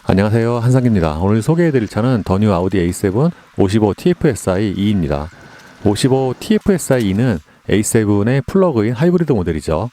안녕하세요, 한상기입니다. 오늘 소개해드릴 차는 더 뉴 아우디 A7 55 TFSI E입니다. 55 TFSI E는 A7의 플러그인 하이브리드 모델이죠.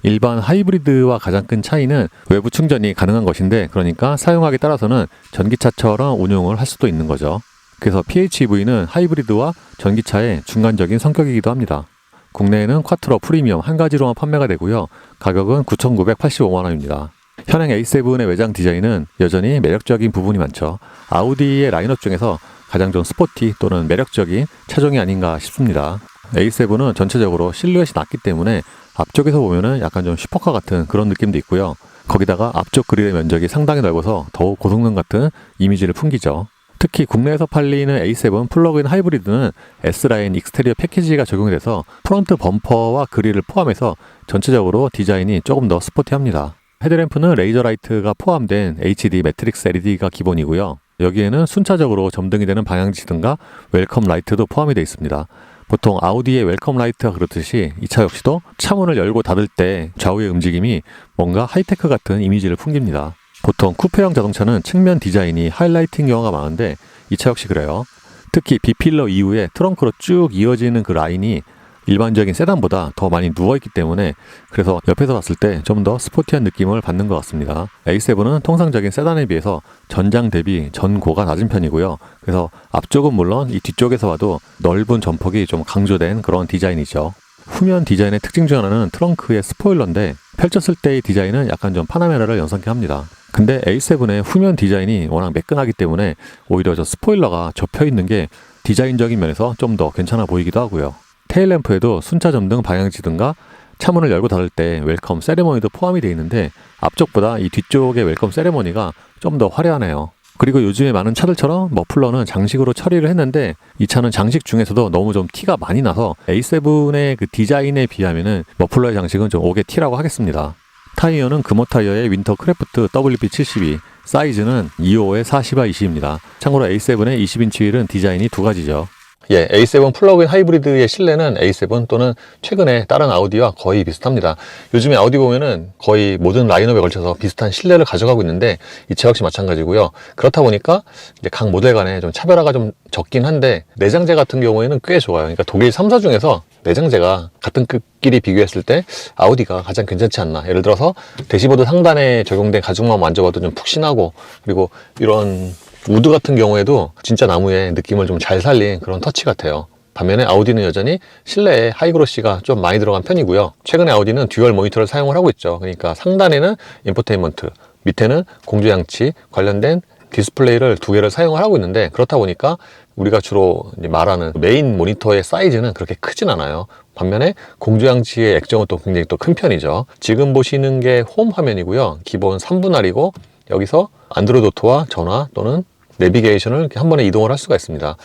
일반 하이브리드와 가장 큰 차이는 외부 충전이 가능한 것인데, 그러니까 사용하기에 따라서는 전기차처럼 운용을 할 수도 있는 거죠. 그래서 PHEV는 하이브리드와 전기차의 중간적인 성격이기도 합니다. 국내에는 쿼트로 프리미엄 한 가지로만 판매가 되고요. 가격은 9,985만 원입니다. 현행 A7의 외장 디자인은 여전히 매력적인 부분이 많죠. 아우디의 라인업 중에서 가장 좀 스포티 또는 매력적인 차종이 아닌가 싶습니다. A7은 전체적으로 실루엣이 낮기 때문에 앞쪽에서 보면은 약간 좀 슈퍼카 같은 그런 느낌도 있고요. 거기다가 앞쪽 그릴의 면적이 상당히 넓어서 더욱 고성능 같은 이미지를 풍기죠. 특히 국내에서 팔리는 A7 플러그인 하이브리드는 S라인 익스테리어 패키지가 적용이 돼서 프론트 범퍼와 그릴을 포함해서 전체적으로 디자인이 조금 더 스포티합니다. 헤드램프는 레이저 라이트가 포함된 HD 매트릭스 LED가 기본이고요. 여기에는 순차적으로 점등이 되는 방향지등과 웰컴 라이트도 포함이 되어 있습니다. 보통 아우디의 웰컴 라이트가 그렇듯이 이 차 역시도 차문을 열고 닫을 때 좌우의 움직임이 뭔가 하이테크 같은 이미지를 풍깁니다. 보통 쿠페형 자동차는 측면 디자인이 하이라이트인 경우가 많은데 이 차 역시 그래요. 특히 B필러 이후에 트렁크로 쭉 이어지는 그 라인이 일반적인 세단보다 더 많이 누워있기 때문에 그래서 옆에서 봤을 때 좀 더 스포티한 느낌을 받는 것 같습니다. A7은 통상적인 세단에 비해서 전장 대비 전고가 낮은 편이고요. 그래서 앞쪽은 물론 이 뒤쪽에서 봐도 넓은 전폭이 좀 강조된 그런 디자인이죠. 후면 디자인의 특징 중 하나는 트렁크의 스포일러인데 펼쳤을 때의 디자인은 약간 좀 파나메라를 연상케 합니다. 근데 A7의 후면 디자인이 워낙 매끈하기 때문에 오히려 저 스포일러가 접혀있는 게 디자인적인 면에서 좀 더 괜찮아 보이기도 하고요. 테일램프에도 순차 점등 방향지등과 차문을 열고 닫을 때 웰컴 세레머니도 포함이 되어 있는데 앞쪽보다 이 뒤쪽의 웰컴 세레머니가 좀 더 화려하네요. 그리고 요즘에 많은 차들처럼 머플러는 장식으로 처리를 했는데 이 차는 장식 중에서도 너무 좀 티가 많이 나서 A7의 그 디자인에 비하면은 머플러의 장식은 좀 오게 티라고 하겠습니다. 타이어는 금호 타이어의 윈터 크래프트 WP72, 사이즈는 25에 40/20입니다. 참고로 A7의 20인치 휠은 디자인이 두 가지죠. A7 플러그인 하이브리드의 실내는 A7 또는 최근에 다른 아우디와 거의 비슷합니다. 요즘에 아우디 보면은 거의 모든 라인업에 걸쳐서 비슷한 실내를 가져가고 있는데 이 차 역시 마찬가지고요. 그렇다 보니까 이제 각 모델 간에 좀 차별화가 좀 적긴 한데 내장재 같은 경우에는 꽤 좋아요. 그러니까 독일 3사 중에서 내장재가 같은 급끼리 비교했을 때 아우디가 가장 괜찮지 않나. 예를 들어서 대시보드 상단에 적용된 가죽만 만져봐도 좀 푹신하고, 그리고 이런 우드 같은 경우에도 진짜 나무의 느낌을 좀 잘 살린 그런 터치 같아요. 반면에 아우디는 여전히 실내에 하이그로시가 좀 많이 들어간 편이고요. 최근에 아우디는 듀얼 모니터를 사용을 하고 있죠. 그러니까 상단에는 인포테인먼트, 밑에는 공조장치 관련된 디스플레이를 두 개를 사용을 하고 있는데, 그렇다 보니까 우리가 주로 말하는 메인 모니터의 사이즈는 그렇게 크진 않아요. 반면에 공조장치의 액정은 또 굉장히 또 큰 편이죠. 지금 보시는 게 홈 화면이고요. 기본 3분할이고 여기서 안드로이드 오토와 전화 또는 내비게이션을 이렇게 한 번에 이동을 할 수가 있습니다.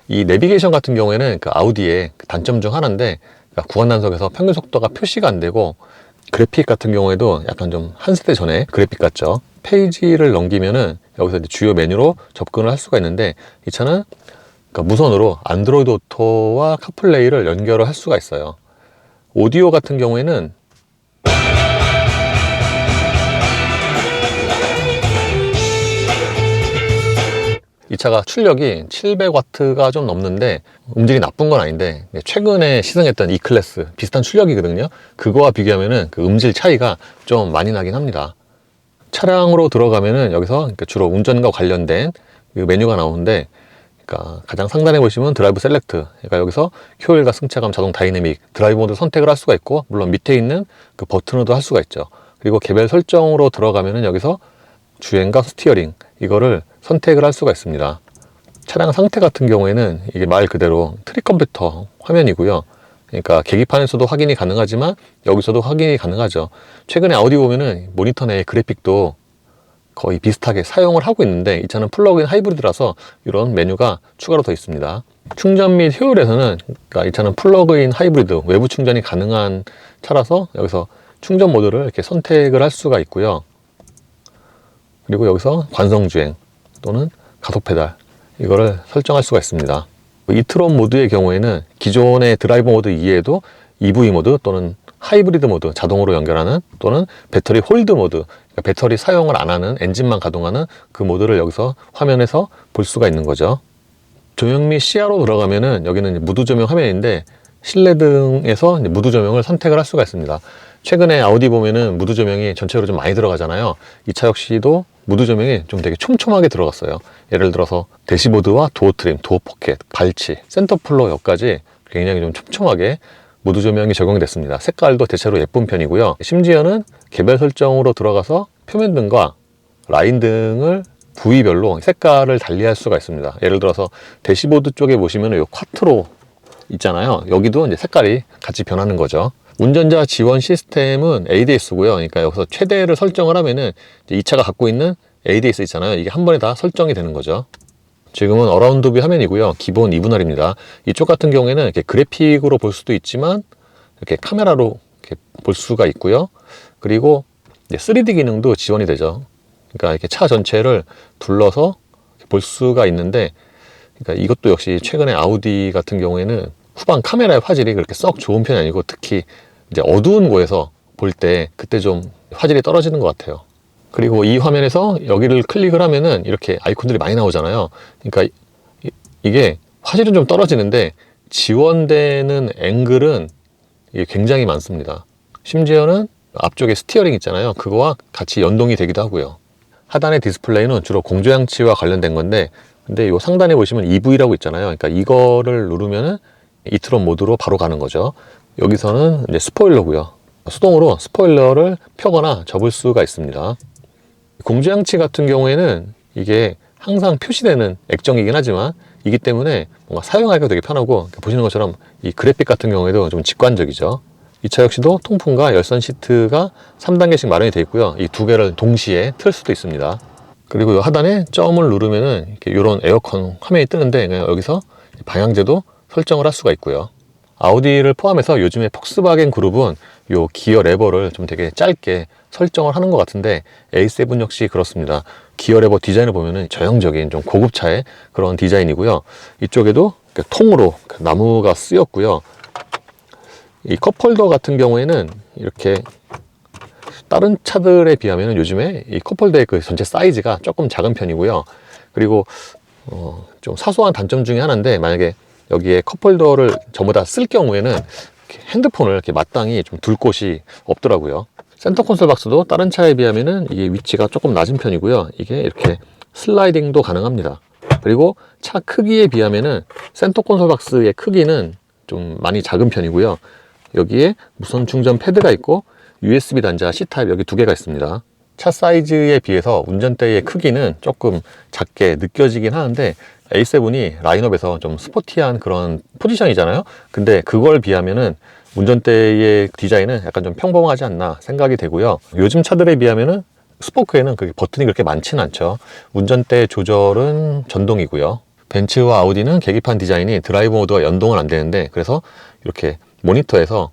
이 내비게이션 같은 경우에는 그 아우디의 단점 중 하나인데, 그러니까 구간 단속에서 평균 속도가 표시가 안 되고, 그래픽 같은 경우에도 약간 좀 한 세대 전에 그래픽 같죠. 페이지를 넘기면은 여기서 이제 주요 메뉴로 접근을 할 수가 있는데, 이 차는 그러니까 무선으로 안드로이드 오토와 카플레이를 연결을 할 수가 있어요. 오디오 같은 경우에는 이 차가 출력이 700W가 좀 넘는데 음질이 나쁜 건 아닌데, 최근에 시승했던 E클래스 비슷한 출력이거든요. 그거와 비교하면은 그 음질 차이가 좀 많이 나긴 합니다. 차량으로 들어가면은 여기서 주로 운전과 관련된 그 메뉴가 나오는데, 그러니까 가장 상단에 보시면 드라이브 셀렉트, 그러니까 여기서 효율과 승차감, 자동 다이내믹, 드라이브 모드 선택을 할 수가 있고, 물론 밑에 있는 그 버튼으로도 할 수가 있죠. 그리고 개별 설정으로 들어가면은 여기서 주행과 스티어링, 이거를 선택을 할 수가 있습니다. 차량 상태 같은 경우에는 이게 말 그대로 트릭 컴퓨터 화면이고요. 그러니까 계기판에서도 확인이 가능하지만 여기서도 확인이 가능하죠. 최근에 아우디 보면은 모니터 내 그래픽도 거의 비슷하게 사용을 하고 있는데, 이 차는 플러그인 하이브리드라서 이런 메뉴가 추가로 더 있습니다. 충전 및 효율에서는, 그러니까 이 차는 플러그인 하이브리드 외부 충전이 가능한 차라서 여기서 충전 모드를 이렇게 선택을 할 수가 있고요. 그리고 여기서 관성주행 또는 가속 페달, 이거를 설정할 수가 있습니다. 이트론 모드의 경우에는 기존의 드라이버 모드 이외에도 EV 모드 또는 하이브리드 모드, 자동으로 연결하는, 또는 배터리 홀드 모드, 배터리 사용을 안 하는 엔진만 가동하는 그 모드를 여기서 화면에서 볼 수가 있는 거죠. 조명 및 시야로 들어가면은 여기는 무드 조명 화면인데 실내등에서 무드 조명을 선택을 할 수가 있습니다. 최근에 아우디 보면은 무드 조명이 전체적으로 좀 많이 들어가잖아요. 이 차 역시도 무드 조명이 좀 되게 촘촘하게 들어갔어요. 예를 들어서 대시보드와 도어 트림, 도어 포켓, 발치, 센터 플로 여기까지 굉장히 좀 촘촘하게 무드 조명이 적용이 됐습니다. 색깔도 대체로 예쁜 편이고요. 심지어는 개별 설정으로 들어가서 표면등과 라인등을 부위별로 색깔을 달리할 수가 있습니다. 예를 들어서 대시보드 쪽에 보시면 이 쿼트로 있잖아요. 여기도 이제 색깔이 같이 변하는 거죠. 운전자 지원 시스템은 ADS고요. 그러니까 여기서 최대를 설정을 하면은 이제 이 차가 갖고 있는 ADS 있잖아요. 이게 한 번에 다 설정이 되는 거죠. 지금은 어라운드 뷰 화면이고요. 기본 2분할입니다. 이쪽 같은 경우에는 이렇게 그래픽으로 볼 수도 있지만 이렇게 카메라로 이렇게 볼 수가 있고요. 그리고 이제 3D 기능도 지원이 되죠. 그러니까 이렇게 차 전체를 둘러서 볼 수가 있는데, 그러니까 이것도 역시 최근에 아우디 같은 경우에는 후방 카메라의 화질이 그렇게 썩 좋은 편이 아니고 특히 이제 어두운 곳에서 볼 때 그때 좀 화질이 떨어지는 것 같아요. 그리고 이 화면에서 여기를 클릭을 하면은 이렇게 아이콘들이 많이 나오잖아요. 그러니까 이게 화질은 좀 떨어지는데 지원되는 앵글은 이게 굉장히 많습니다. 심지어는 앞쪽에 스티어링 있잖아요. 그거와 같이 연동이 되기도 하고요. 하단의 디스플레이는 주로 공조장치와 관련된 건데, 근데 이 상단에 보시면 EV라고 있잖아요. 그러니까 이거를 누르면은 이트론 모드로 바로 가는 거죠. 여기서는 이제 스포일러고요. 수동으로 스포일러를 펴거나 접을 수가 있습니다. 공조장치 같은 경우에는 이게 항상 표시되는 액정이긴 하지만 이기 때문에 뭔가 사용하기가 되게 편하고, 보시는 것처럼 이 그래픽 같은 경우에도 좀 직관적이죠. 이 차 역시도 통풍과 열선 시트가 3단계씩 마련이 되어 있고요. 이 두 개를 동시에 틀 수도 있습니다. 그리고 이 하단에 점을 누르면은 이렇게 이런 에어컨 화면이 뜨는데 그냥 여기서 방향제도 설정을 할 수가 있고요. 아우디를 포함해서 요즘에 폭스바겐 그룹은 요 기어 레버를 좀 되게 짧게 설정을 하는 것 같은데 A7 역시 그렇습니다. 기어 레버 디자인을 보면은 전형적인 좀 고급차의 그런 디자인이고요. 이쪽에도 통으로 나무가 쓰였고요. 이 컵홀더 같은 경우에는 이렇게 다른 차들에 비하면 요즘에 이 컵홀더의 그 전체 사이즈가 조금 작은 편이고요. 그리고 좀 사소한 단점 중에 하나인데, 만약에 여기에 컵홀더를 전부 다 쓸 경우에는 이렇게 핸드폰을 이렇게 마땅히 좀 둘 곳이 없더라고요. 센터 콘솔 박스도 다른 차에 비하면은 이게 위치가 조금 낮은 편이고요. 이게 이렇게 슬라이딩도 가능합니다. 그리고 차 크기에 비하면은 센터 콘솔 박스의 크기는 좀 많이 작은 편이고요. 여기에 무선 충전 패드가 있고 USB 단자 C타입 여기 두 개가 있습니다. 차 사이즈에 비해서 운전대의 크기는 조금 작게 느껴지긴 하는데 A7이 라인업에서 좀 스포티한 그런 포지션이잖아요. 근데 그걸 비하면은 운전대의 디자인은 약간 좀 평범하지 않나 생각이 되고요. 요즘 차들에 비하면은 스포크에는 그 버튼이 그렇게 많지는 않죠. 운전대 조절은 전동이고요. 벤츠와 아우디는 계기판 디자인이 드라이브 모드와 연동은 안 되는데, 그래서 이렇게 모니터에서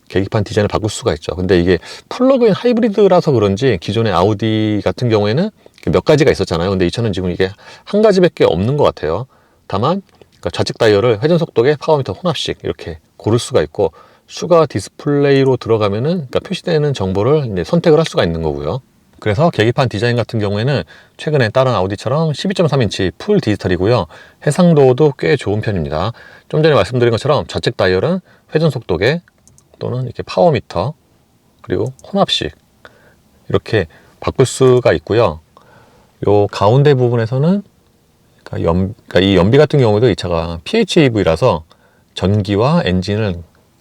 계기판 디자인을 바꿀 수가 있죠. 근데 이게 플러그인 하이브리드라서 그런지 기존의 아우디 같은 경우에는 몇 가지가 있었잖아요. 근데 이 차는 지금 이게 한 가지밖에 없는 것 같아요. 다만 그러니까 좌측 다이얼을 회전 속도계, 파워미터 혼합식 이렇게 고를 수가 있고, 슈가 디스플레이로 들어가면은 그러니까 표시되는 정보를 이제 선택을 할 수가 있는 거고요. 그래서 계기판 디자인 같은 경우에는 최근에 다른 아우디처럼 12.3인치 풀 디지털이고요. 해상도도 꽤 좋은 편입니다. 좀 전에 말씀드린 것처럼 좌측 다이얼은 회전 속도계 또는 이렇게 파워미터 그리고 혼합식 이렇게 바꿀 수가 있고요. 요 가운데 부분에서는 그러니까 이 연비 같은 경우도 이 차가 PHEV라서 전기와 엔진을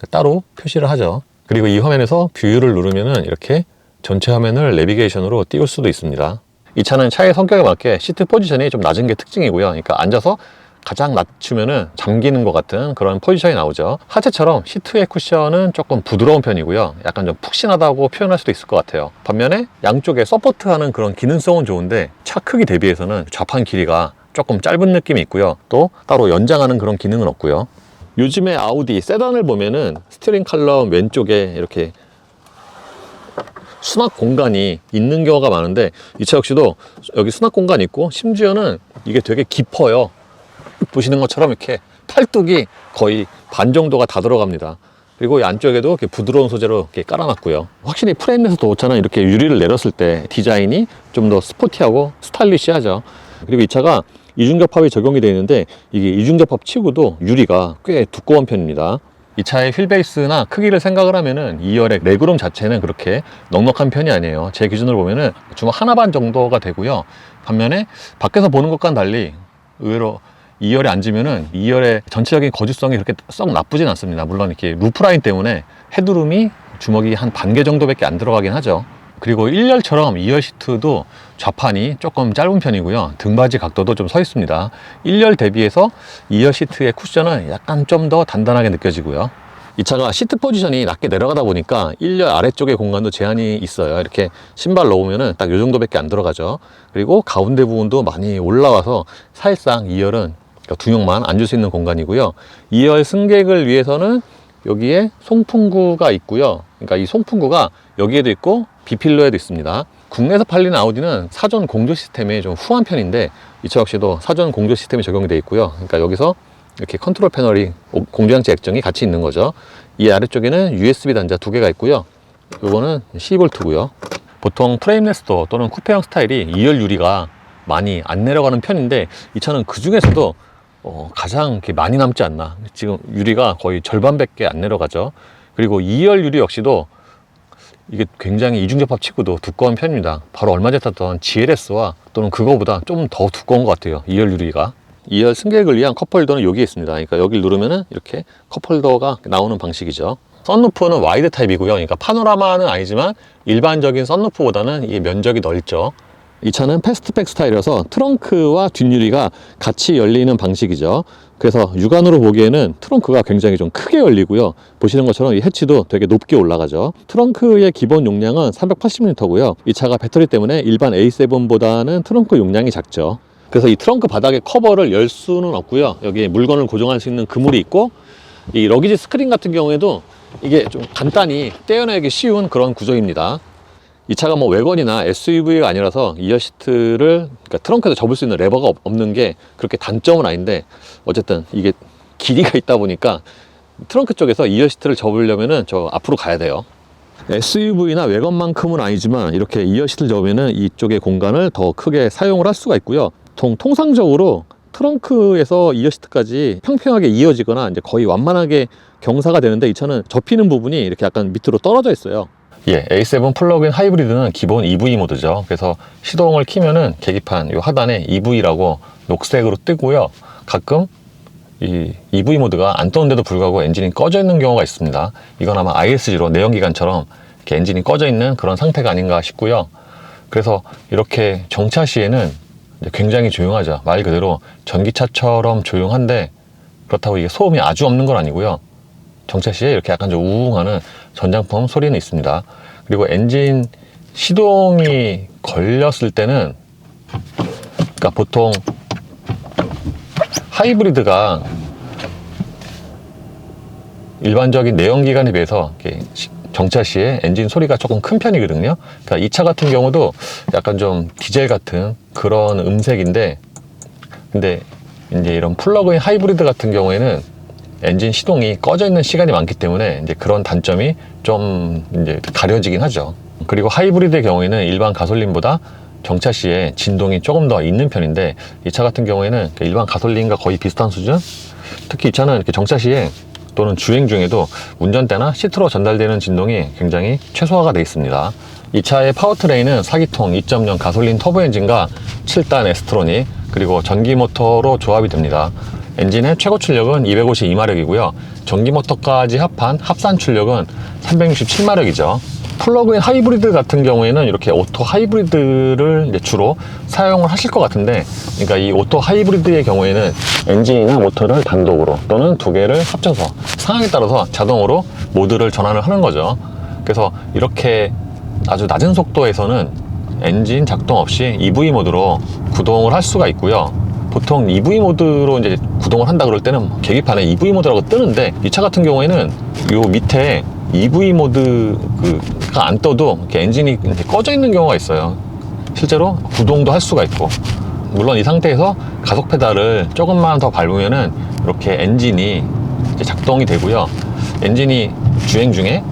따로 표시를 하죠. 그리고 이 화면에서 뷰를 누르면은 이렇게 전체 화면을 내비게이션으로 띄울 수도 있습니다. 이 차는 차의 성격에 맞게 시트 포지션이 좀 낮은 게 특징이고요. 그러니까 앉아서 가장 낮추면은 잠기는 것 같은 그런 포지션이 나오죠. 하체처럼 시트의 쿠션은 조금 부드러운 편이고요. 약간 좀 푹신하다고 표현할 수도 있을 것 같아요. 반면에 양쪽에 서포트하는 그런 기능성은 좋은데 차 크기 대비해서는 좌판 길이가 조금 짧은 느낌이 있고요. 또 따로 연장하는 그런 기능은 없고요. 요즘에 아우디 세단을 보면은 스티어링 칼럼 왼쪽에 이렇게 수납 공간이 있는 경우가 많은데 이 차 역시도 여기 수납 공간이 있고, 심지어는 이게 되게 깊어요. 보시는 것처럼 이렇게 팔뚝이 거의 반 정도가 다 들어갑니다. 그리고 이 안쪽에도 이렇게 부드러운 소재로 이렇게 깔아놨고요. 확실히 프레임에서 좋잖아요. 이렇게 유리를 내렸을 때 디자인이 좀 더 스포티하고 스타일리시하죠. 그리고 이 차가 이중접합이 적용이 되어 있는데 이게 이중접합 치고도 유리가 꽤 두꺼운 편입니다. 이 차의 휠베이스나 크기를 생각을 하면은 2열의 레그룸 자체는 그렇게 넉넉한 편이 아니에요. 제 기준으로 보면은 주먹 하나 반 정도가 되고요. 반면에 밖에서 보는 것과는 달리 의외로 2열에 앉으면은 2열의 전체적인 거주성이 그렇게 썩 나쁘진 않습니다. 물론 이렇게 루프라인 때문에 헤드룸이 주먹이 한 반 개 정도밖에 안 들어가긴 하죠. 그리고 1열처럼 2열 시트도 좌판이 조금 짧은 편이고요. 등받이 각도도 좀 서 있습니다. 1열 대비해서 2열 시트의 쿠션은 약간 좀 더 단단하게 느껴지고요. 이 차가 시트 포지션이 낮게 내려가다 보니까 1열 아래쪽의 공간도 제한이 있어요. 이렇게 신발 넣으면은 딱 이 정도밖에 안 들어가죠. 그리고 가운데 부분도 많이 올라와서 사실상 2열은 두 명만 앉을 수 있는 공간이고요. 2열 승객을 위해서는 여기에 송풍구가 있고요. 그러니까 이 송풍구가 여기에도 있고 B필러에도 있습니다. 국내에서 팔리는 아우디는 사전 공조 시스템이 좀 후한 편인데 이 차 역시도 사전 공조 시스템이 적용이 되어 있고요. 그러니까 여기서 이렇게 컨트롤 패널이 공조장치 액정이 같이 있는 거죠. 이 아래쪽에는 USB 단자 2개가 있고요. 요거는 12V고요. 보통 프레임레스도 또는 쿠페형 스타일이 2열 유리가 많이 안 내려가는 편인데 이 차는 그 중에서도 가장 이렇게 많이 남지 않나. 지금 유리가 거의 절반밖에 안 내려가죠. 그리고 2열 유리 역시도 이게 굉장히 이중접합 치고도 두꺼운 편입니다. 바로 얼마 전에 탔던 GLS와 또는 그거보다 좀 더 두꺼운 것 같아요. 2열 유리가. 2열 승객을 위한 컵홀더는 여기에 있습니다. 그러니까 여기를 누르면은 이렇게 컵홀더가 나오는 방식이죠. 썬루프는 와이드 타입이고요. 그러니까 파노라마는 아니지만 일반적인 썬루프보다는 이게 면적이 넓죠. 이 차는 패스트백 스타일이라서 트렁크와 뒷유리가 같이 열리는 방식이죠. 그래서 육안으로 보기에는 트렁크가 굉장히 좀 크게 열리고요. 보시는 것처럼 이 해치도 되게 높게 올라가죠. 트렁크의 기본 용량은 380L고요. 이 차가 배터리 때문에 일반 A7보다는 트렁크 용량이 작죠. 그래서 이 트렁크 바닥에 커버를 열 수는 없고요. 여기에 물건을 고정할 수 있는 그물이 있고, 이 러기지 스크린 같은 경우에도 이게 좀 간단히 떼어내기 쉬운 그런 구조입니다. 이 차가 뭐 외건이나 SUV가 아니라서 2열 시트를 그러니까 트렁크에서 접을 수 있는 레버가 없는 게 그렇게 단점은 아닌데, 어쨌든 이게 길이가 있다 보니까 트렁크 쪽에서 2열 시트를 접으려면은 저 앞으로 가야 돼요. SUV나 외건만큼은 아니지만 이렇게 2열 시트를 접으면은 이쪽의 공간을 더 크게 사용을 할 수가 있고요. 통상적으로 트렁크에서 2열 시트까지 평평하게 이어지거나 이제 거의 완만하게 경사가 되는데, 이 차는 접히는 부분이 이렇게 약간 밑으로 떨어져 있어요. 예, A7 플러그인 하이브리드는 기본 EV 모드죠. 그래서 시동을 키면은 계기판 요 하단에 EV라고 녹색으로 뜨고요. 가끔 이 EV 모드가 안 뜨는데도 불구하고 엔진이 꺼져 있는 경우가 있습니다. 이건 아마 ISG로 내연기관처럼 이렇게 엔진이 꺼져 있는 그런 상태가 아닌가 싶고요. 그래서 이렇게 정차 시에는 굉장히 조용하죠. 말 그대로 전기차처럼 조용한데, 그렇다고 이게 소음이 아주 없는 건 아니고요. 정차 시에 이렇게 약간 좀 우웅하는 전장품 소리는 있습니다. 그리고 엔진 시동이 걸렸을 때는, 그러니까 보통 하이브리드가 일반적인 내연기관에 비해서 이렇게 정차 시에 엔진 소리가 조금 큰 편이거든요. 그러니까 이 차 같은 경우도 약간 좀 디젤 같은 그런 음색인데, 근데 이제 이런 플러그인 하이브리드 같은 경우에는 엔진 시동이 꺼져 있는 시간이 많기 때문에 이제 그런 단점이 좀 이제 가려지긴 하죠. 그리고 하이브리드의 경우에는 일반 가솔린보다 정차 시에 진동이 조금 더 있는 편인데, 이 차 같은 경우에는 일반 가솔린과 거의 비슷한 수준? 특히 이 차는 이렇게 정차 시에 또는 주행 중에도 운전대나 시트로 전달되는 진동이 굉장히 최소화가 되어 있습니다. 이 차의 파워트레인은 4기통 2.0 가솔린 터보 엔진과 7단 에스트로닉 그리고 전기 모터로 조합이 됩니다. 엔진의 최고 출력은 252마력이고요. 전기 모터까지 합한 합산 출력은 367마력이죠. 플러그인 하이브리드 같은 경우에는 이렇게 오토 하이브리드를 이제 주로 사용을 하실 것 같은데, 그러니까 이 오토 하이브리드의 경우에는 엔진이나 모터를 단독으로 또는 두 개를 합쳐서 상황에 따라서 자동으로 모드를 전환을 하는 거죠. 그래서 이렇게 아주 낮은 속도에서는 엔진 작동 없이 EV 모드로 구동을 할 수가 있고요. 보통 EV 모드로 이제 구동을 한다 그럴 때는 계기판에 EV 모드라고 뜨는데, 이 차 같은 경우에는 요 밑에 EV 모드가 안 떠도 이렇게 엔진이 꺼져 있는 경우가 있어요. 실제로 구동도 할 수가 있고, 물론 이 상태에서 가속 페달을 조금만 더 밟으면은 이렇게 엔진이 이제 작동이 되고요. 엔진이 주행 중에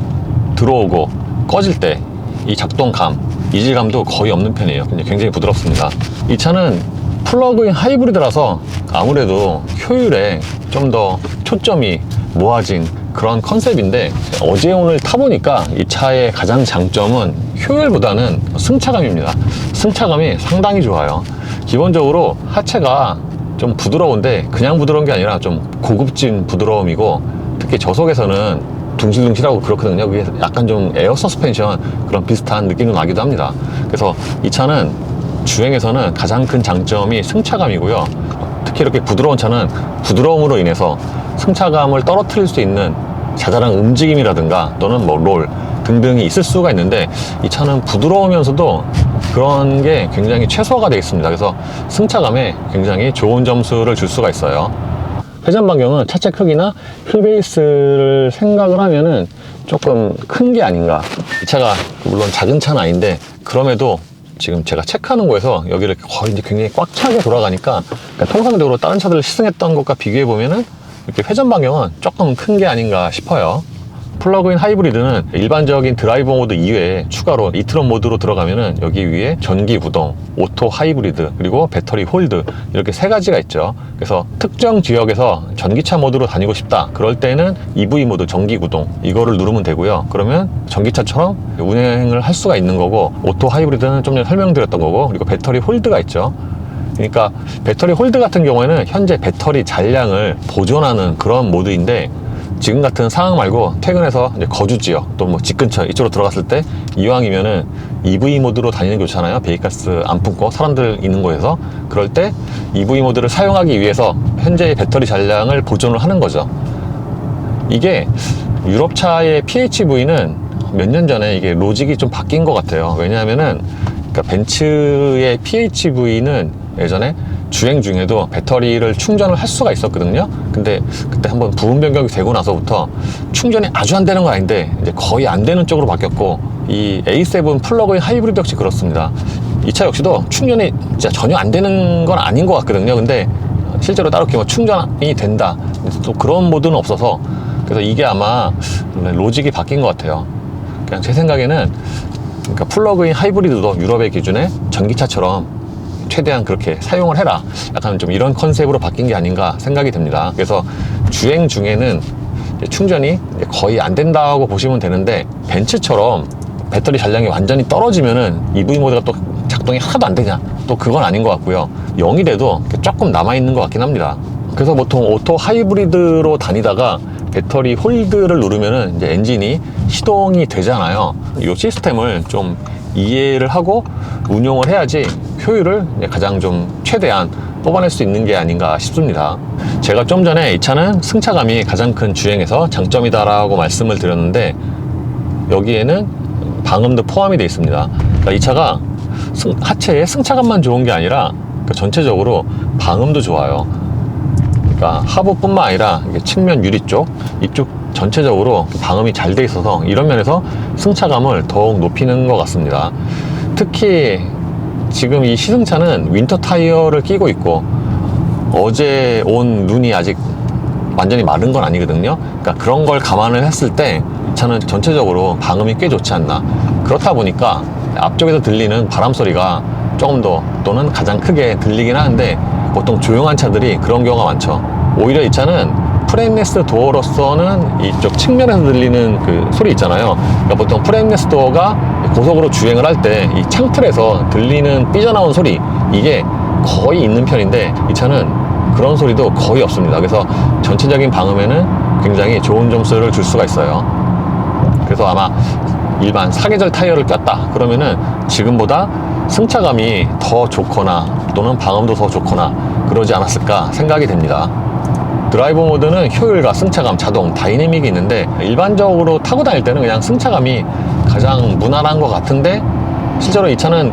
들어오고 꺼질 때 이 작동감, 이질감도 거의 없는 편이에요. 굉장히 부드럽습니다. 이 차는 플러그인 하이브리드라서 아무래도 효율에 좀 더 초점이 모아진 그런 컨셉인데, 어제 오늘 타보니까 이 차의 가장 장점은 효율보다는 승차감입니다. 승차감이 상당히 좋아요. 기본적으로 하체가 좀 부드러운데 그냥 부드러운 게 아니라 좀 고급진 부드러움이고, 특히 저속에서는 둥실둥실하고 그렇거든요. 그게 약간 좀 에어 서스펜션 그런 비슷한 느낌도 나기도 합니다. 그래서 이 차는 주행에서는 가장 큰 장점이 승차감이고요. 특히 이렇게 부드러운 차는 부드러움으로 인해서 승차감을 떨어뜨릴 수 있는 자잘한 움직임이라든가 또는 뭐 롤 등등이 있을 수가 있는데, 이 차는 부드러우면서도 그런 게 굉장히 최소화가 되어 있습니다. 그래서 승차감에 굉장히 좋은 점수를 줄 수가 있어요. 회전 반경은 차체 크기나 휠베이스를 생각을 하면은 조금 큰 게 아닌가. 이 차가 물론 작은 차는 아닌데, 그럼에도 지금 제가 체크하는 거에서 여기를 거의 이제 굉장히 꽉 차게 돌아가니까, 그러니까 통상적으로 다른 차들을 시승했던 것과 비교해 보면은 이렇게 회전 반경은 조금 큰 게 아닌가 싶어요. 플러그인 하이브리드는 일반적인 드라이브 모드 이외에 추가로 이트론 모드로 들어가면은 여기 위에 전기 구동, 오토 하이브리드, 그리고 배터리 홀드, 이렇게 세 가지가 있죠. 그래서 특정 지역에서 전기차 모드로 다니고 싶다 그럴 때는 EV 모드 전기 구동 이거를 누르면 되고요. 그러면 전기차처럼 운행을 할 수가 있는 거고, 오토 하이브리드는 좀 전에 설명드렸던 거고, 그리고 배터리 홀드가 있죠. 그러니까 배터리 홀드 같은 경우에는 현재 배터리 잔량을 보존하는 그런 모드인데, 지금 같은 상황 말고 퇴근해서 이제 거주 지역 또 뭐 집 근처 이쪽으로 들어갔을 때 이왕이면은 EV 모드로 다니는 게 좋잖아요. 배기가스 안 품고 사람들 있는 곳에서. 그럴 때 EV 모드를 사용하기 위해서 현재의 배터리 잔량을 보존을 하는 거죠. 이게 유럽차의 PHEV는 몇 년 전에 이게 로직이 좀 바뀐 것 같아요. 왜냐하면은 그러니까 벤츠의 PHEV는 예전에 주행 중에도 배터리를 충전을 할 수가 있었거든요. 근데 그때 한번 부분 변경이 되고 나서부터 충전이 아주 안 되는 건 아닌데 이제 거의 안 되는 쪽으로 바뀌었고, 이 A7 플러그인 하이브리드 역시 그렇습니다. 이 차 역시도 충전이 진짜 전혀 안 되는 건 아닌 것 같거든요. 근데 실제로 따로 이렇게 뭐 충전이 된다 또 그런 모드는 없어서, 그래서 이게 아마 로직이 바뀐 것 같아요. 그냥 제 생각에는 그러니까 플러그인 하이브리드도 유럽의 기준에 전기차처럼 최대한 그렇게 사용을 해라, 약간 좀 이런 컨셉으로 바뀐 게 아닌가 생각이 듭니다. 그래서 주행 중에는 충전이 거의 안 된다고 보시면 되는데, 벤츠처럼 배터리 잔량이 완전히 떨어지면은 EV 모드가 또 작동이 하나도 안 되냐, 또 그건 아닌 것 같고요. 0이 돼도 조금 남아있는 것 같긴 합니다. 그래서 보통 오토 하이브리드로 다니다가 배터리 홀드를 누르면은 이제 엔진이 시동이 되잖아요. 이 시스템을 좀 이해를 하고 운용을 해야지 효율을 가장 좀 최대한 뽑아낼 수 있는 게 아닌가 싶습니다. 제가 좀 전에 이 차는 승차감이 가장 큰 주행에서 장점이다 라고 말씀을 드렸는데, 여기에는 방음도 포함이 되어 있습니다. 그러니까 이 차가 하체의 승차감만 좋은 게 아니라 전체적으로 방음도 좋아요. 그러니까 하부뿐만 아니라 측면 유리 쪽, 이쪽 전체적으로 방음이 잘 돼 있어서 이런 면에서 승차감을 더욱 높이는 것 같습니다. 특히 지금 이 시승차는 윈터 타이어를 끼고 있고, 어제 온 눈이 아직 완전히 마른 건 아니거든요. 그러니까 그런 걸 감안을 했을 때 차는 전체적으로 방음이 꽤 좋지 않나. 그렇다 보니까 앞쪽에서 들리는 바람 소리가 조금 더 또는 가장 크게 들리긴 하는데, 보통 조용한 차들이 그런 경우가 많죠. 오히려 이 차는 프레임레스 도어로서는 이쪽 측면에서 들리는 그 소리 있잖아요. 그러니까 보통 프레임레스 도어가 고속으로 주행을 할 때 이 창틀에서 들리는 삐져나온 소리, 이게 거의 있는 편인데 이 차는 그런 소리도 거의 없습니다. 그래서 전체적인 방음에는 굉장히 좋은 점수를 줄 수가 있어요. 그래서 아마 일반 사계절 타이어를 꼈다 그러면은 지금보다 승차감이 더 좋거나 또는 방음도 더 좋거나 그러지 않았을까 생각이 됩니다. 드라이브 모드는 효율과 승차감, 자동, 다이내믹이 있는데, 일반적으로 타고 다닐 때는 그냥 승차감이 가장 무난한 것 같은데, 실제로 이 차는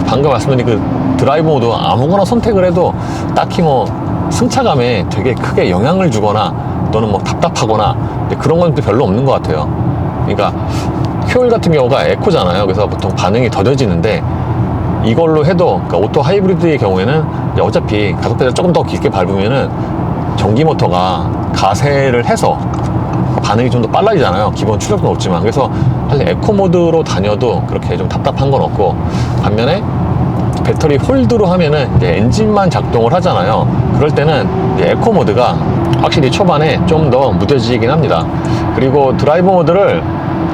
방금 말씀드린 그 드라이브 모드 아무거나 선택을 해도 딱히 뭐 승차감에 되게 크게 영향을 주거나 또는 뭐 답답하거나 그런 건 별로 없는 것 같아요. 그러니까 효율 같은 경우가 에코잖아요. 그래서 보통 반응이 더뎌지는데, 이걸로 해도 그러니까 오토 하이브리드의 경우에는 어차피 가속대를 조금 더 깊게 밟으면은 전기 모터가 가세를 해서 반응이 좀 더 빨라지잖아요. 기본 추력도 높지만. 그래서 사실 에코 모드로 다녀도 그렇게 좀 답답한 건 없고, 반면에 배터리 홀드로 하면은 이제 엔진만 작동을 하잖아요. 그럴 때는 이제 에코 모드가 확실히 초반에 좀 더 무뎌지긴 합니다. 그리고 드라이브 모드를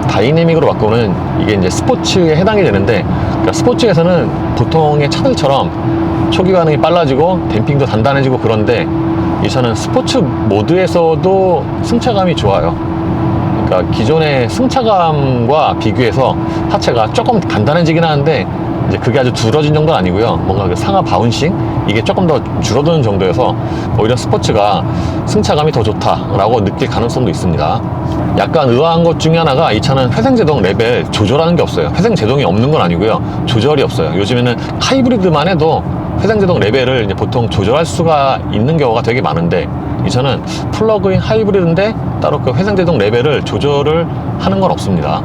다이내믹으로 바꾸는 이게 이제 스포츠에 해당이 되는데, 그러니까 스포츠에서는 보통의 차들처럼 초기 반응이 빨라지고 댐핑도 단단해지고 그런데 이 차는 스포츠 모드에서도 승차감이 좋아요. 그러니까 기존의 승차감과 비교해서 하체가 조금 단단해지긴 하는데 이제 그게 아주 두러진 정도는 아니고요. 뭔가 그 상하 바운싱 이게 조금 더 줄어드는 정도여서 오히려 스포츠가 승차감이 더 좋다라고 느낄 가능성도 있습니다. 약간 의아한 것 중에 하나가 이 차는 회생제동 레벨 조절하는 게 없어요. 회생제동이 없는 건 아니고요. 조절이 없어요. 요즘에는 하이브리드만 해도 회생제동 레벨을 이제 보통 조절할 수가 있는 경우가 되게 많은데, 이 차는 플러그인 하이브리드인데 따로 그 회생제동 레벨을 조절을 하는 건 없습니다.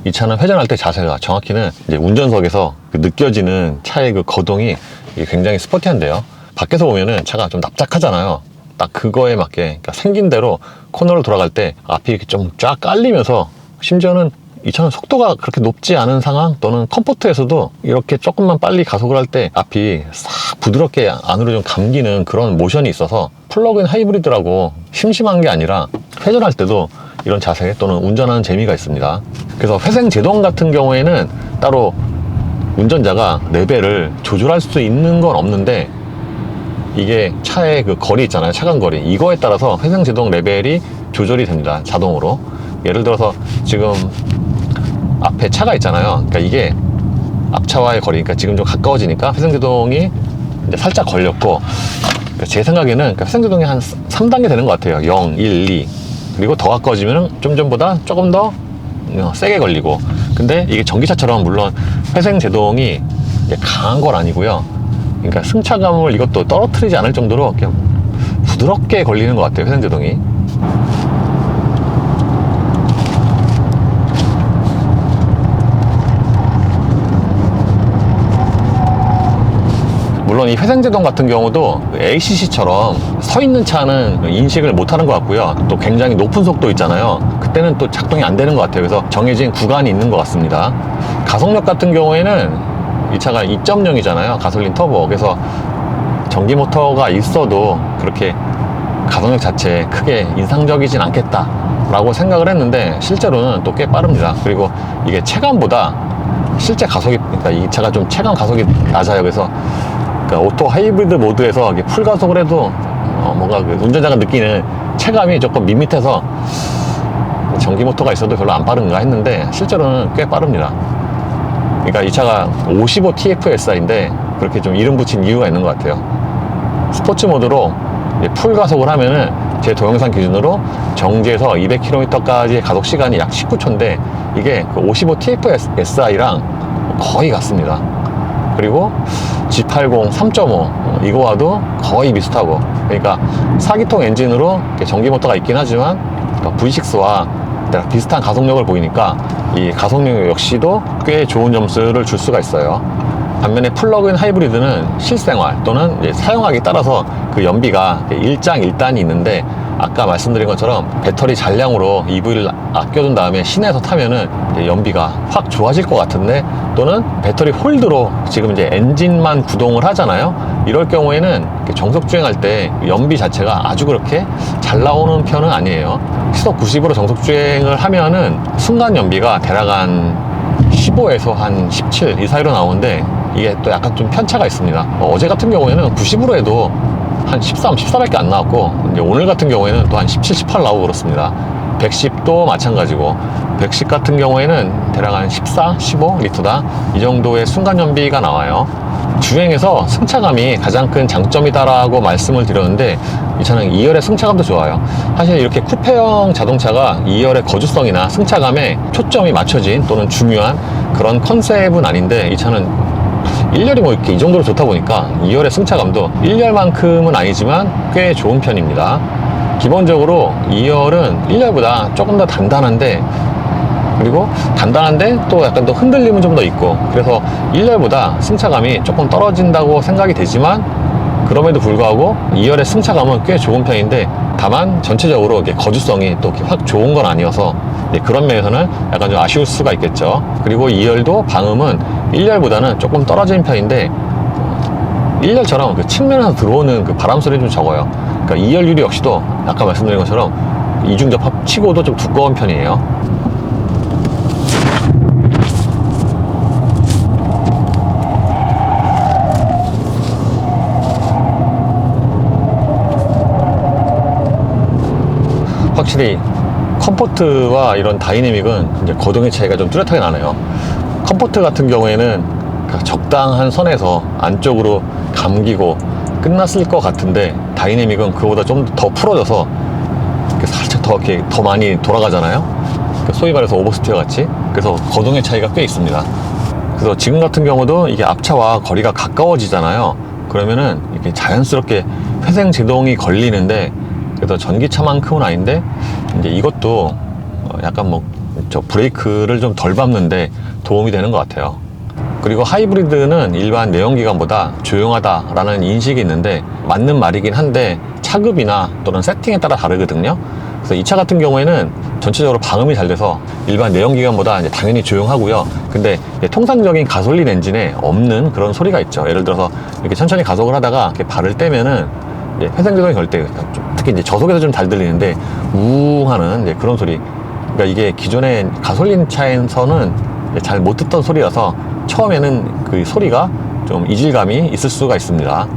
이 차는 회전할 때 자세가 정확히는 이제 운전석에서 그 느껴지는 차의 그 거동이 굉장히 스포티한데요. 밖에서 보면은 차가 좀 납작하잖아요. 딱 그거에 맞게, 그러니까 생긴 대로 코너를 돌아갈 때 앞이 이렇게 좀 쫙 깔리면서, 심지어는 이 차는 속도가 그렇게 높지 않은 상황 또는 컴포트에서도 이렇게 조금만 빨리 가속을 할 때 앞이 싹 부드럽게 안으로 좀 감기는 그런 모션이 있어서 플러그인 하이브리드라고 심심한 게 아니라 회전할 때도 이런 자세 또는 운전하는 재미가 있습니다. 그래서 회생 제동 같은 경우에는 따로 운전자가 레벨을 조절할 수 있는 건 없는데, 이게 차의 그 거리 있잖아요. 차간 거리. 이거에 따라서 회생 제동 레벨이 조절이 됩니다. 자동으로. 예를 들어서 지금 앞에 차가 있잖아요. 그러니까 이게 앞차와의 거리니까 지금 좀 가까워지니까 회생 제동이 이제 살짝 걸렸고, 그러니까 제 생각에는 회생 제동이 한 3단계 되는 것 같아요. 0, 1, 2. 그리고 더 가까워지면 좀 전보다 조금 더 세게 걸리고. 근데 이게 전기차처럼 물론 회생 제동이 이제 강한 건 아니고요. 그러니까 승차감을 이것도 떨어뜨리지 않을 정도로 그냥 부드럽게 걸리는 것 같아요. 회생 제동이. 물론 이 회생제동 같은 경우도 ACC처럼 서 있는 차는 인식을 못하는 것 같고요. 또 굉장히 높은 속도 있잖아요. 그때는 또 작동이 안 되는 것 같아요. 그래서 정해진 구간이 있는 것 같습니다. 가속력 같은 경우에는 이 차가 2.0이잖아요. 가솔린 터보. 그래서 전기 모터가 있어도 그렇게 가속력 자체에 크게 인상적이진 않겠다 라고 생각을 했는데, 실제로는 또 꽤 빠릅니다. 그리고 이게 체감보다 실제 가속이, 그러니까 이 차가 좀 체감 가속이 낮아요. 그래서 오토 하이브리드 모드에서 풀 가속을 해도 뭔가 그 운전자가 느끼는 체감이 조금 밋밋해서 전기 모터가 있어도 별로 안 빠른가 했는데, 실제로는 꽤 빠릅니다. 그러니까 이 차가 55TFSI인데 그렇게 좀 이름 붙인 이유가 있는 것 같아요. 스포츠 모드로 풀 가속을 하면은 제 동영상 기준으로 정지에서 200km까지의 가속 시간이 약 19초인데 이게 그 55TFSI랑 거의 같습니다. 그리고 G80 3.5 이거와도 거의 비슷하고, 그러니까 4기통 엔진으로 전기 모터가 있긴 하지만 V6와 비슷한 가속력을 보이니까 이 가속력 역시도 꽤 좋은 점수를 줄 수가 있어요. 반면에 플러그인 하이브리드는 실생활 또는 사용하기 따라서 그 연비가 일장일단이 있는데, 아까 말씀드린 것처럼 배터리 잔량으로 EV를 아껴둔 다음에 시내에서 타면은 연비가 확 좋아질 것 같은데, 또는 배터리 홀드로 지금 이제 엔진만 구동을 하잖아요. 이럴 경우에는 정속 주행할 때 연비 자체가 아주 그렇게 잘 나오는 편은 아니에요. 시속 90으로 정속 주행을 하면은 순간 연비가 대략 한 15에서 한 17 이 사이로 나오는데, 이게 또 약간 좀 편차가 있습니다. 어제 같은 경우에는 90으로 해도 한 13, 14밖에 안 나왔고, 이제 오늘 같은 경우에는 또 한 17, 18 나오고 그렇습니다. 110도 마찬가지고, 110 같은 경우에는 대략 한 14, 15 리터다 이 정도의 순간 연비가 나와요. 주행에서 승차감이 가장 큰 장점이다라고 말씀을 드렸는데, 이 차는 2열의 승차감도 좋아요. 사실 이렇게 쿠페형 자동차가 2열의 거주성이나 승차감에 초점이 맞춰진 또는 중요한 그런 컨셉은 아닌데, 이 차는 1열이 뭐 이렇게 이 정도로 좋다 보니까 2열의 승차감도 1열만큼은 아니지만 꽤 좋은 편입니다. 기본적으로 2열은 1열보다 조금 더 단단한데, 그리고 단단한데 또 약간 더 흔들림은 좀 더 있고, 그래서 1열보다 승차감이 조금 떨어진다고 생각이 되지만 그럼에도 불구하고 2열의 승차감은 꽤 좋은 편인데, 다만 전체적으로 이렇게 거주성이 또 이렇게 확 좋은 건 아니어서 그런 면에서는 약간 좀 아쉬울 수가 있겠죠. 그리고 2열도 방음은 1열보다는 조금 떨어지는 편인데 1열처럼 그 측면에서 들어오는 그 바람 소리 좀 적어요. 그러니까 2열 유리 역시도 아까 말씀드린 것처럼 이중접합 치고도 좀 두꺼운 편이에요. 확실히 컴포트와 이런 다이내믹은 이제 거동의 차이가 좀 뚜렷하게 나네요. 컴포트 같은 경우에는 적당한 선에서 안쪽으로 감기고 끝났을 것 같은데, 다이내믹은 그거보다 좀 더 풀어져서 살짝 더 많이 돌아가잖아요. 소위 말해서 오버스티어 같이. 그래서 거동의 차이가 꽤 있습니다. 그래서 지금 같은 경우도 이게 앞차와 거리가 가까워지잖아요. 그러면은 이렇게 자연스럽게 회생 제동이 걸리는데, 그래서 전기차만큼은 아닌데 이제 이것도 약간 저 브레이크를 좀 덜 밟는데 도움이 되는 것 같아요. 그리고 하이브리드는 일반 내연기관보다 조용하다라는 인식이 있는데 맞는 말이긴 한데, 차급이나 또는 세팅에 따라 다르거든요. 그래서 이 차 같은 경우에는 전체적으로 방음이 잘 돼서 일반 내연기관보다 이제 당연히 조용하고요. 근데 통상적인 가솔린 엔진에 없는 그런 소리가 있죠. 예를 들어서 이렇게 천천히 가속을 하다가 이렇게 발을 떼면은 회생제동이 걸 때, 특히 이제 저속에서 좀 잘 들리는데 우웅 하는 그런 소리. 그러니까 이게 기존의 가솔린 차에서는 잘 못 듣던 소리라서 처음에는 그 소리가 좀 이질감이 있을 수가 있습니다.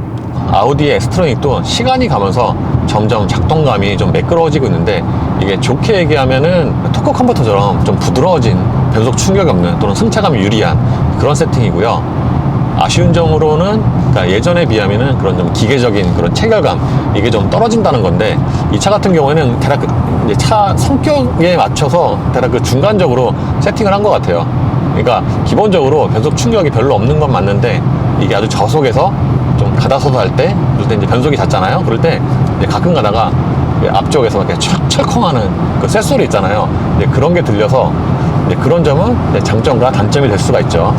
아우디의 엑스트로닉도 시간이 가면서 점점 작동감이 좀 매끄러워지고 있는데, 이게 좋게 얘기하면은 토크 컨버터처럼 좀 부드러워진, 변속 충격이 없는 또는 승차감이 유리한 그런 세팅이고요. 아쉬운 점으로는 그러니까 예전에 비하면은 그런 좀 기계적인 그런 체결감, 이게 좀 떨어진다는 건데, 이 차 같은 경우에는 대략 이제 차 성격에 맞춰서 대략 그 중간적으로 세팅을 한 것 같아요. 그러니까 기본적으로 변속 충격이 별로 없는 건 맞는데, 이게 아주 저속에서 좀 가다서도 할 때, 그럴 때 이제 변속이 잦잖아요. 그럴 때 이제 가끔 가다가 앞쪽에서 이렇게 철컹하는 그 쇳소리 있잖아요. 그런 게 들려서 그런 점은 장점과 단점이 될 수가 있죠.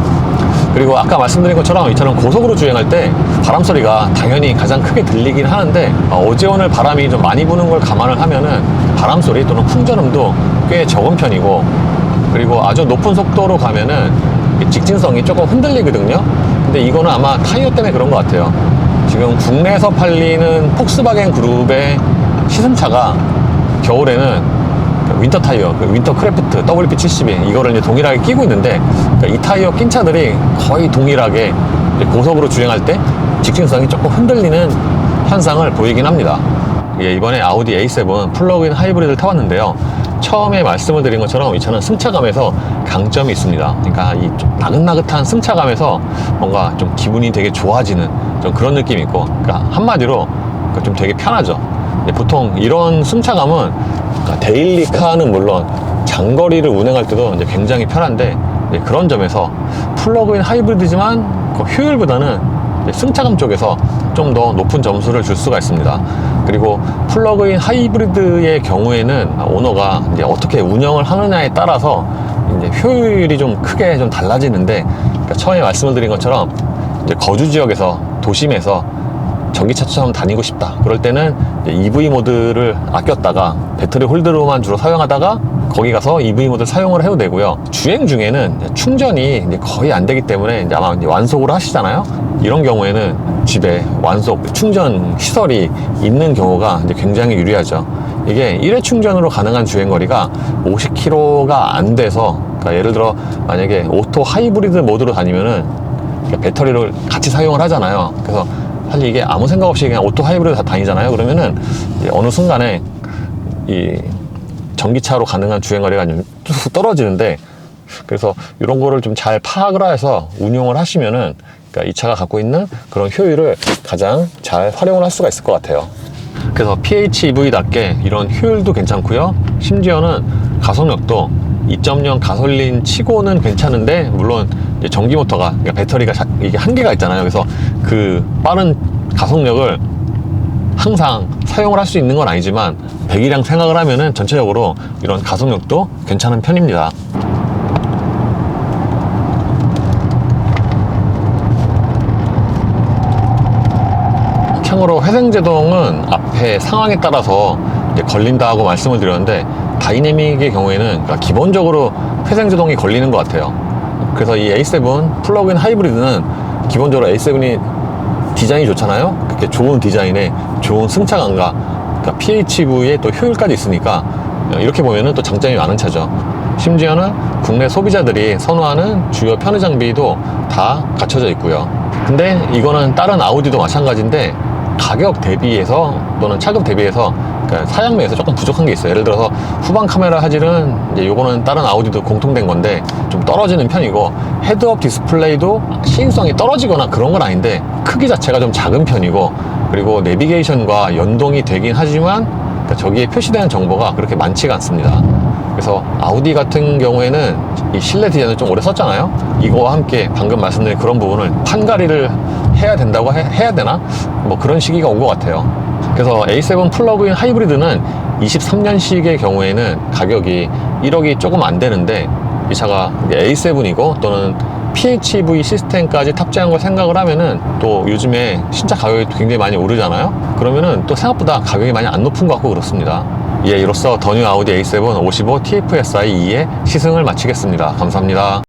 그리고 아까 말씀드린 것처럼 이 차는 고속으로 주행할 때 바람 소리가 당연히 가장 크게 들리긴 하는데, 어제 오늘 바람이 좀 많이 부는 걸 감안을 하면은 바람 소리 또는 풍전음도 꽤 적은 편이고, 그리고 아주 높은 속도로 가면은 직진성이 조금 흔들리거든요. 근데 이거는 아마 타이어 때문에 그런 것 같아요. 지금 국내에서 팔리는 폭스바겐 그룹의 시승차가 겨울에는 윈터 타이어, 윈터 크래프트 WP70 이거를 이제 동일하게 끼고 있는데, 그러니까 이 타이어 낀 차들이 거의 동일하게 고속으로 주행할 때 직진성이 조금 흔들리는 현상을 보이긴 합니다. 이번에 아우디 A7 플러그인 하이브리드를 타봤는데요. 처음에 말씀을 드린 것처럼 이 차는 승차감에서 강점이 있습니다. 그러니까 이 좀 나긋나긋한 승차감에서 뭔가 좀 기분이 되게 좋아지는 좀 그런 느낌이 있고, 그러니까 한마디로 좀 되게 편하죠. 보통 이런 승차감은 데일리카는 물론 장거리를 운행할 때도 이제 굉장히 편한데, 그런 점에서 플러그인 하이브리드지만 그 효율보다는 승차감 쪽에서 좀 더 높은 점수를 줄 수가 있습니다. 그리고 플러그인 하이브리드의 경우에는 오너가 이제 어떻게 운영을 하느냐에 따라서 이제 효율이 좀 크게 좀 달라지는데, 그러니까 처음에 말씀을 드린 것처럼 이제 거주 지역에서 도심에서 전기차처럼 다니고 싶다, 그럴 때는 EV 모드를 아꼈다가 배터리 홀드로만 주로 사용하다가 거기 가서 EV 모드를 사용을 해도 되고요. 주행 중에는 충전이 이제 거의 안 되기 때문에 이제 아마 이제 완속으로 하시잖아요. 이런 경우에는 집에 완속 충전 시설이 있는 경우가 이제 굉장히 유리하죠. 이게 1회 충전으로 가능한 주행거리가 50km가 안 돼서, 그러니까 예를 들어 만약에 오토 하이브리드 모드로 다니면은 배터리를 같이 사용을 하잖아요. 그래서 사실 이게 아무 생각 없이 그냥 오토 하이브리드 다 다니잖아요. 그러면은 어느 순간에 이 전기차로 가능한 주행거리가 쭉 떨어지는데, 그래서 이런 거를 좀 잘 파악을 해서 운용을 하시면은, 그러니까 이 차가 갖고 있는 그런 효율을 가장 잘 활용을 할 수가 있을 것 같아요. 그래서 PHEV답게 이런 효율도 괜찮고요. 심지어는 가속력도 2.0 가솔린 치고는 괜찮은데, 물론 이제 전기 모터가, 그러니까 배터리가 이게 한계가 있잖아요. 그래서 그 빠른 가속력을 항상 사용을 할 수 있는 건 아니지만 배기량 생각을 하면은 전체적으로 이런 가속력도 괜찮은 편입니다. 참고로 회생제동은 앞에 상황에 따라서 이제 걸린다고 말씀을 드렸는데, 다이내믹의 경우에는 그러니까 기본적으로 회생제동이 걸리는 것 같아요. 그래서 이 A7 플러그인 하이브리드는 기본적으로 A7이 디자인이 좋잖아요. 그렇게 좋은 디자인에 좋은 승차감과 그러니까 PHEV의 또 효율까지 있으니까 이렇게 보면은 또 장점이 많은 차죠. 심지어는 국내 소비자들이 선호하는 주요 편의 장비도 다 갖춰져 있고요. 근데 이거는 다른 아우디도 마찬가지인데 가격 대비해서 또는 차급 대비해서 그러니까 사양면에서 조금 부족한 게 있어요. 예를 들어서 후방 카메라 화질은 이제 요거는 다른 아우디도 공통된 건데 좀 떨어지는 편이고, 헤드업 디스플레이도 시인성이 떨어지거나 그런 건 아닌데 크기 자체가 좀 작은 편이고, 그리고 내비게이션과 연동이 되긴 하지만 그러니까 저기에 표시되는 정보가 그렇게 많지가 않습니다. 그래서 아우디 같은 경우에는 이 실내 디자인을 좀 오래 썼잖아요. 이거와 함께 방금 말씀드린 그런 부분을 판가리를 해야 된다고 해야 되나? 뭐 그런 시기가 온 것 같아요. 그래서 A7 플러그인 하이브리드는 23년식의 경우에는 가격이 1억이 조금 안 되는데, 이 차가 A7이고 또는 PHEV 시스템까지 탑재한 걸 생각을 하면은 또 요즘에 신차 가격이 굉장히 많이 오르잖아요. 그러면은 또 생각보다 가격이 많이 안 높은 것 같고 그렇습니다. 예, 이로써 더 뉴 아우디 A7 55 TFSI 2의 시승을 마치겠습니다. 감사합니다.